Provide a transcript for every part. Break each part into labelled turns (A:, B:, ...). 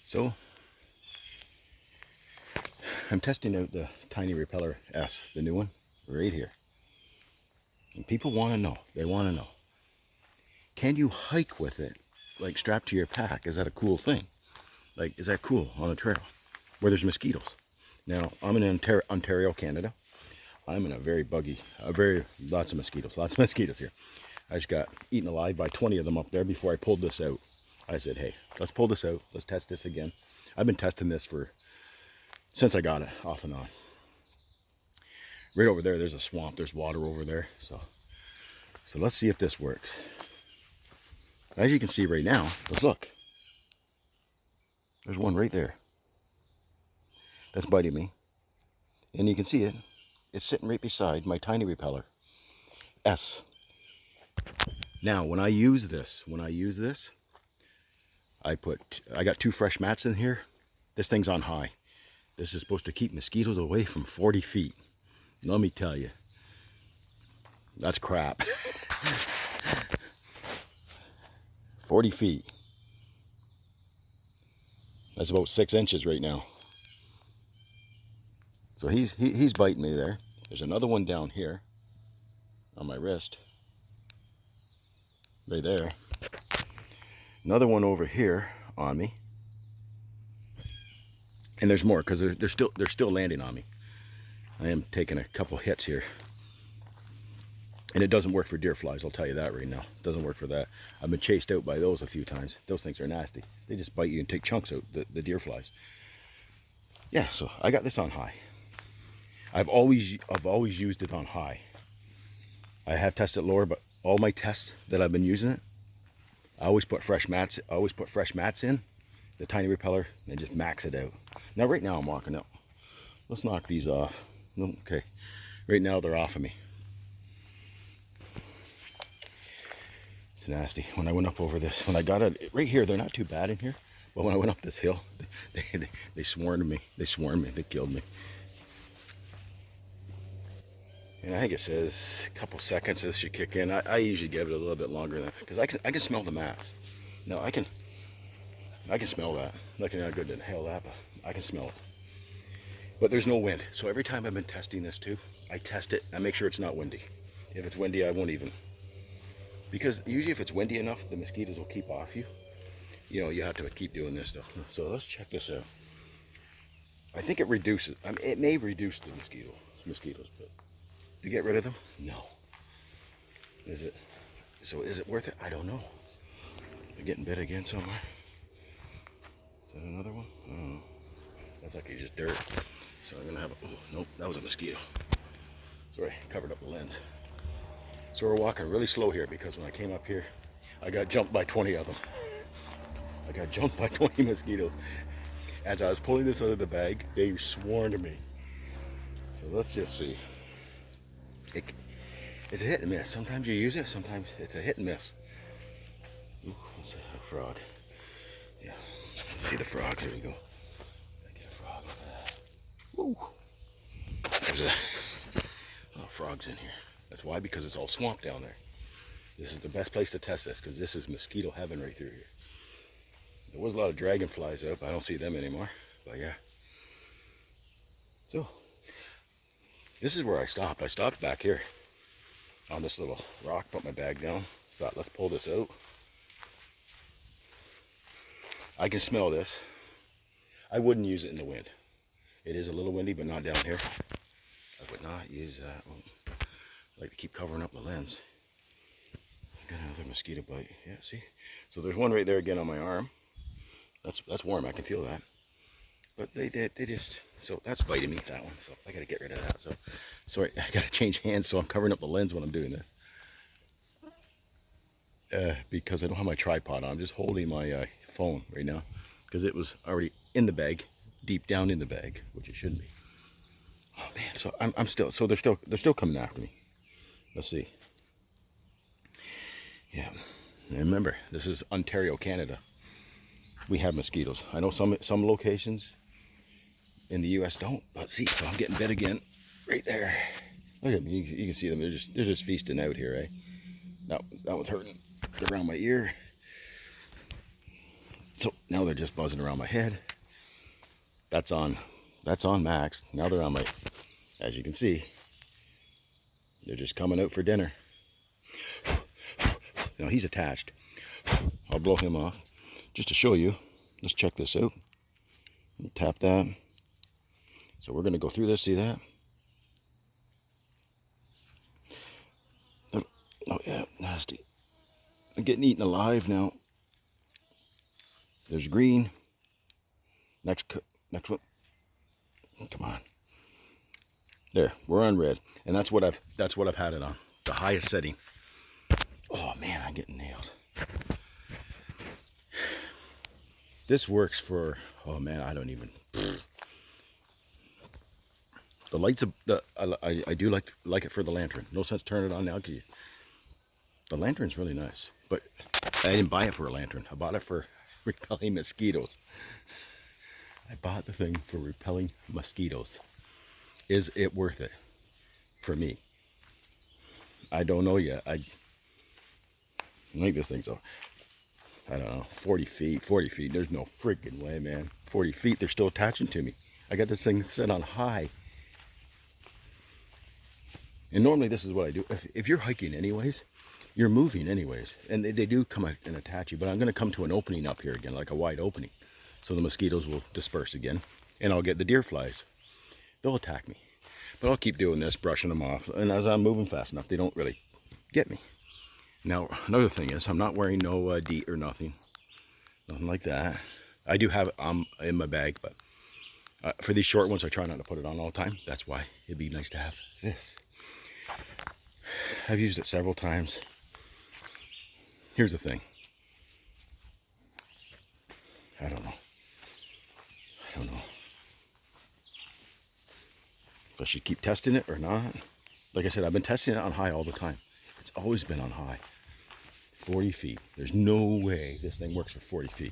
A: So I'm testing out the tiny Repeller S, the new one, right here. And people want to know, they want to know, can you hike with it, like strapped to your pack? Is that a cool thing? Like, is that cool on a trail where there's mosquitoes? Now, I'm in Ontario, Canada. I'm in a very buggy, lots of mosquitoes here. I just got eaten alive by 20 of them up there before I pulled this out. I said, hey, let's pull this out. Let's test this again. I've been testing this since I got it, off and on. Right over there, there's a swamp. There's water over there. So let's see if this works. As you can see right now, let's look. There's one right there. That's biting me. And you can see it. It's sitting right beside my tiny Repeller S. Now, when I use this, I got 2 fresh mats in here. This thing's on high. This is supposed to keep mosquitoes away from 40 feet. Let me tell you, that's crap. 40 feet. That's about 6 inches right now. So he's biting me there. There's another one down here on my wrist. Right there. Another one over here on me. And there's more because they're still landing on me. I am taking a couple hits here. And it doesn't work for deer flies, I'll tell you that right now. It doesn't work for that. I've been chased out by those a few times. Those things are nasty. They just bite you and take chunks out, the deer flies. Yeah, so I got this on high. I've always used it on high. I have tested lower, but all my tests that I've been using it, I always put fresh mats. In the tiny Repeller and just max it out. Now right now I'm walking out. Let's knock these off. Okay, right now they're off of me. It's nasty. When I went up over this, when I got it right here, they're not too bad in here. But when I went up this hill, they swarmed me. They killed me. And I think it says a couple seconds this should kick in. I usually give it a little bit longer than that because I can smell the mats. No, I can smell that. Looking how good to inhale that, but I can smell it. But there's no wind. So every time I've been testing this too, I test it. I make sure it's not windy. If it's windy, I won't even. Because usually if it's windy enough, the mosquitoes will keep off you. You know, you have to keep doing this stuff. So let's check this out. I think it reduces. I mean, it may reduce the mosquitoes, but to get rid of them, no. Is it worth it? I don't know. They're getting bit again somewhere. Is that another one? Oh, that's like just dirt. So I'm gonna have oh, nope, that was a mosquito. Sorry, covered up the lens. So we're walking really slow here because when I came up here, I got jumped by 20 of them. I got jumped by 20 mosquitoes. As I was pulling this out of the bag, they swarmed me. So let's just see. It's a hit and miss. Sometimes you use it, sometimes it's a hit and miss. Ooh, it's a frog. Yeah, let's see the frog. Here we go. Get a frog. Look at that. Woo. There's a lot of frogs in here. That's why, because it's all swamp down there. This is the best place to test this because this is mosquito heaven right through here. There was a lot of dragonflies out, but I don't see them anymore. But yeah. So this is where I stopped. I stopped back here on this little rock, put my bag down. Thought, let's pull this out. I can smell this. I wouldn't use it in the wind. It is a little windy, but not down here. I would not use that. I like to keep covering up the lens. I got another mosquito bite. Yeah, see? So there's one right there again on my arm. That's warm. I can feel that. But they just, so that's biting me, that one. So I got to get rid of that. So sorry, I got to change hands, so I'm covering up the lens when I'm doing this. Because I don't have my tripod on. I'm just holding my phone right now because it was already in the bag, deep down in the bag, which it shouldn't be. Oh man, so I'm still, so they're still coming after me. Let's see. Yeah, and remember, this is Ontario, Canada. We have mosquitoes. I know some locations in the U.S. don't, but see, so I'm getting bit again, right there. Look at them. You can see them. They're just feasting out here, eh? That one's hurting around my ear. So now they're just buzzing around my head. That's on max. Now they're on my, as you can see, they're just coming out for dinner. Now he's attached. I'll blow him off just to show you. Let's check this out. Tap that. So we're going to go through this. See that? Oh yeah, nasty. I'm getting eaten alive now. There's green. Next one. Come on. There, we're on red, and that's what I've had it on, the highest setting. Oh man, I'm getting nailed. This works for, oh man, I don't even. The lights, I do like it for the lantern. No sense turning it on now because the lantern's really nice. But I didn't buy it for a lantern. I bought it for repelling mosquitoes. I bought the thing for repelling mosquitoes. Is it worth it for me? I don't know yet. I think this thing's, I don't know, 40 feet. 40 feet. There's no freaking way, man. 40 feet, they're still attaching to me. I got this thing set on high. And normally this is what I do. If you're hiking anyways, you're moving anyways. And they do come out and attach you. But I'm going to come to an opening up here again, like a wide opening. So the mosquitoes will disperse again. And I'll get the deer flies. They'll attack me. But I'll keep doing this, brushing them off. And as I'm moving fast enough, they don't really get me. Now, another thing is, I'm not wearing no DEET or nothing. Nothing like that. I do have it in my bag, but for these short ones, I try not to put it on all the time. That's why it'd be nice to have this. I've used it several times. Here's the thing. I don't know if I should keep testing it or not. Like I said, I've been testing it on high all the time. It's always been on high. 40 feet. There's no way this thing works for 40 feet.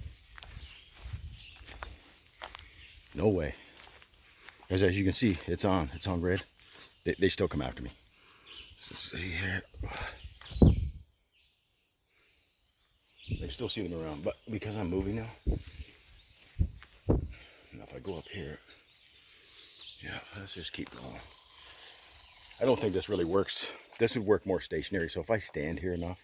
A: No way. As you can see, it's on red. They still come after me. So see here. I still see them around, but because I'm moving now, if I go up here, yeah, let's just keep going. I don't think this really works. This would work more stationary. So if I stand here enough,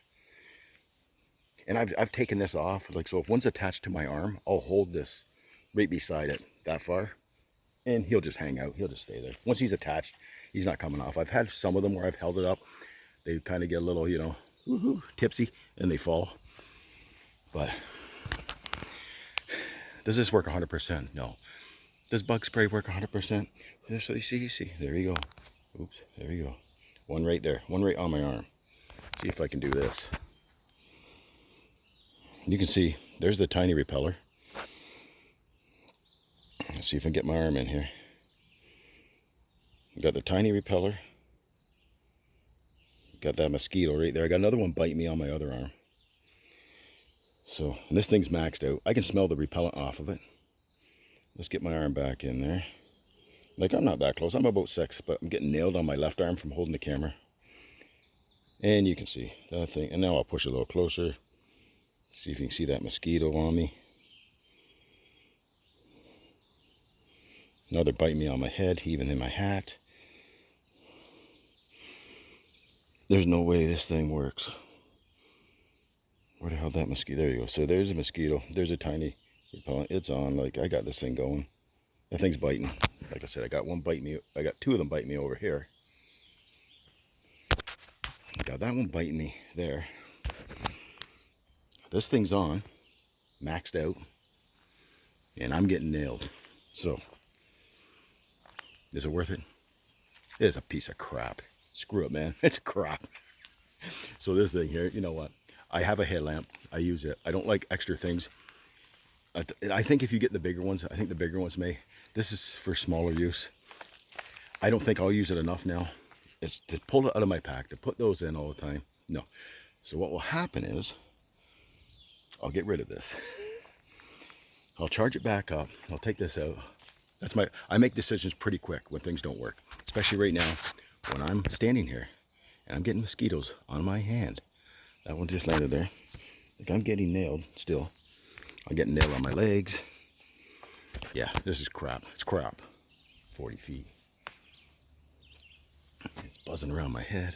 A: and I've taken this off, like, so if one's attached to my arm, I'll hold this right beside it that far, and he'll just hang out. He'll just stay there. Once he's attached, he's not coming off. I've had some of them where I've held it up. They kind of get a little, you know, woohoo, tipsy, and they fall. But does this work 100%? No. Does bug spray work 100%? So you see, there you go. Oops, there you go. One right there, one right on my arm. See if I can do this. You can see, there's the tiny repeller. Let's see if I can get my arm in here. Got the tiny repeller. Got that mosquito right there. I got another one biting me on my other arm. So, and this thing's maxed out. I can smell the repellent off of it. Let's get my arm back in there. Like, I'm not that close. I'm about 6, but I'm getting nailed on my left arm from holding the camera. And you can see that thing. And now I'll push a little closer. See if you can see that mosquito on me. Now they're biting me on my head, even in my hat. There's no way this thing works. Where the hell that mosquito? There you go. So there's a mosquito. There's a tiny repellent. It's on. Like, I got this thing going. That thing's biting. Like I said, I got one biting me. I got 2 of them biting me over here. Got that one biting me there. This thing's on, maxed out, and I'm getting nailed. So, is it worth it? It is a piece of crap. Screw it, man. It's crap. So this thing here, you know what? I have a headlamp. I use it. I don't like extra things. I think if you get the bigger ones, I think the bigger ones may. This is for smaller use. I don't think I'll use it enough now. It's to pull it out of my pack, to put those in all the time. No. So what will happen is, I'll get rid of this. I'll charge it back up. I'll take this out. I make decisions pretty quick when things don't work. Especially right now when I'm standing here and I'm getting mosquitoes on my hand. That one just landed there. Like, I'm getting nailed still. I'm getting nailed on my legs. Yeah, this is crap. It's crap. 40 feet. It's buzzing around my head.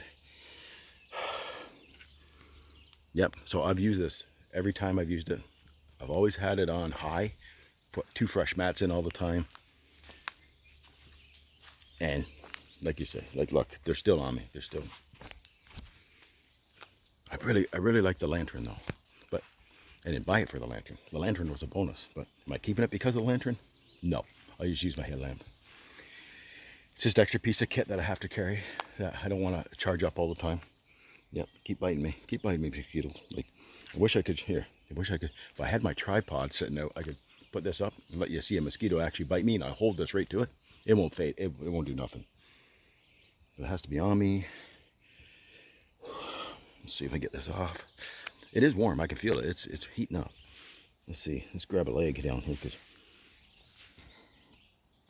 A: Yep, so I've used this every time I've used it. I've always had it on high. Put 2 fresh mats in all the time. And like you say, like look, they're still on me. They're still. I really like the lantern though. But I didn't buy it for the lantern. The lantern was a bonus. But am I keeping it because of the lantern? No. I just use my headlamp. It's just an extra piece of kit that I have to carry that I don't want to charge up all the time. Yep, keep biting me. Keep biting me, mosquitoes. Like, I wish I could, here, I wish I could, if I had my tripod sitting out, I could put this up and let you see a mosquito actually bite me, and I hold this right to it. It won't fade. It won't do nothing. But it has to be on me. Let's see if I get this off. It is warm. I can feel it. It's heating up. Let's see. Let's grab a leg down here because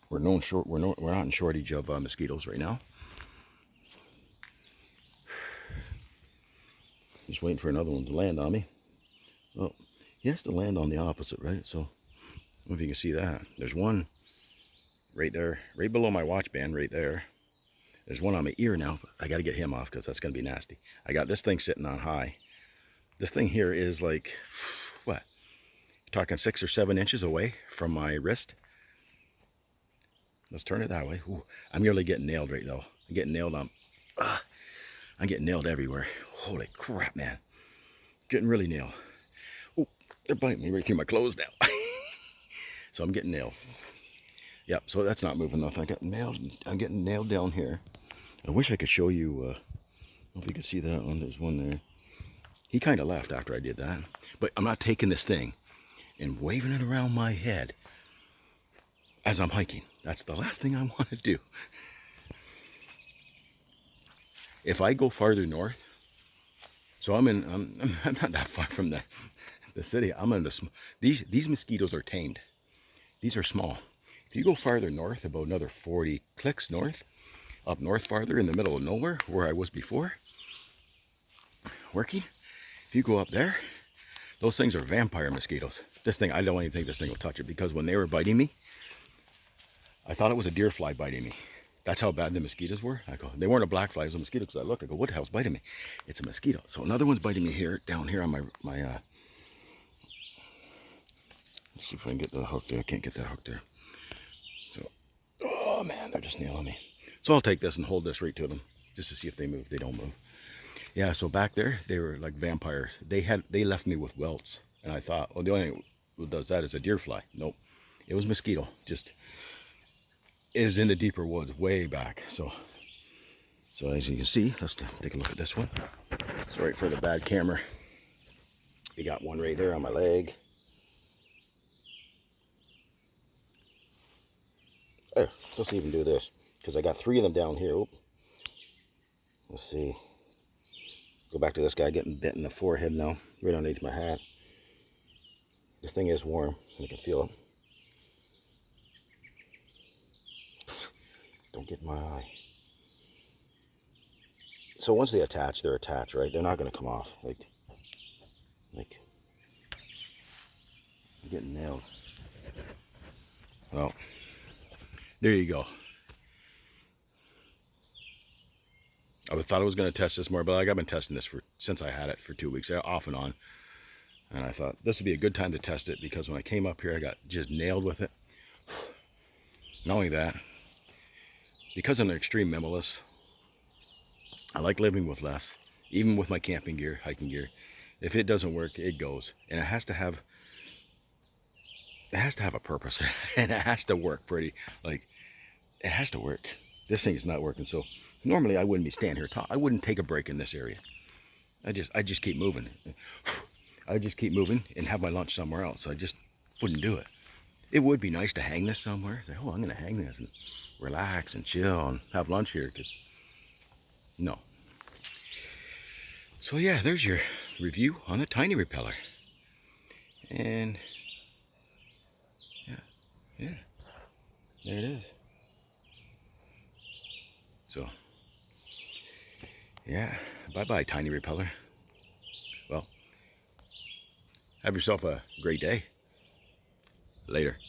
A: we're not in shortage of mosquitoes right now. Just waiting for another one to land on me. Well, he has to land on the opposite, right? So, I don't know if you can see that. There's one right there, right below my watch band, right there. There's one on my ear now. But I got to get him off because that's going to be nasty. I got this thing sitting on high. This thing here is like, what? You're talking 6 or 7 inches away from my wrist. Let's turn it that way. Ooh, I'm nearly getting nailed right though. I'm getting nailed on. I'm getting nailed everywhere. Holy crap, man. Getting really nailed. Oh, they're biting me right through my clothes now. So I'm getting nailed. Yep, so that's not moving nothing. I'm getting nailed down here. I wish I could show you, I don't know if you can see that one. There's one there. He kind of left after I did that. But I'm not taking this thing and waving it around my head as I'm hiking. That's the last thing I want to do. If I go farther north, so I'm not that far from the city. I'm in these mosquitoes are tamed. These are small. If you go farther north, about another 40 clicks north, up north farther in the middle of nowhere, where I was before, working, if you go up there, those things are vampire mosquitoes. This thing, I don't even think this thing will touch it because when they were biting me, I thought it was a deer fly biting me. That's how bad the mosquitoes were. I go, they weren't a black fly, it was a mosquito. Because I looked, I go, what the hell's biting me? It's a mosquito. So another one's biting me here, down here on my let's see if I can get the hook there. I can't get that hook there. So, oh man, they're just nailing me. So I'll take this and hold this right to them just to see if they move. They don't move. Yeah, so back there, they were like vampires. They left me with welts. And I thought, well, the only thing that does that is a deer fly. Nope. It was mosquito. Just, it was in the deeper woods, way back. So as you can see, let's take a look at this one. Sorry for the bad camera. You got one right there on my leg. Oh, let's even do this because I got 3 of them down here. Oop. Let's see. Go back to this guy getting bit in the forehead now, right underneath my hat. This thing is warm. You can feel it. Don't get in my eye. So once they attach, they're attached, right? They're not going to come off. Like I'm getting nailed. Well, there you go. I thought I was going to test this more, but I've been testing this since I had it for 2 weeks, off and on. And I thought this would be a good time to test it because when I came up here, I got just nailed with it. Not only that, because I'm an extreme minimalist, I like living with less, even with my camping gear, hiking gear. If it doesn't work, it goes. And it has to have a purpose. And it has to work pretty, like, it has to work. This thing is not working. So normally I wouldn't be standing here talking. I wouldn't take a break in this area. I just keep moving. I just keep moving and have my lunch somewhere else. I just wouldn't do it. It would be nice to hang this somewhere. Say, oh, I'm going to hang this and relax and chill and have lunch here. Because no. So yeah, there's your review on the tiny repeller. And yeah, there it is. So yeah, bye-bye tiny repeller. Well, have yourself a great day. Later.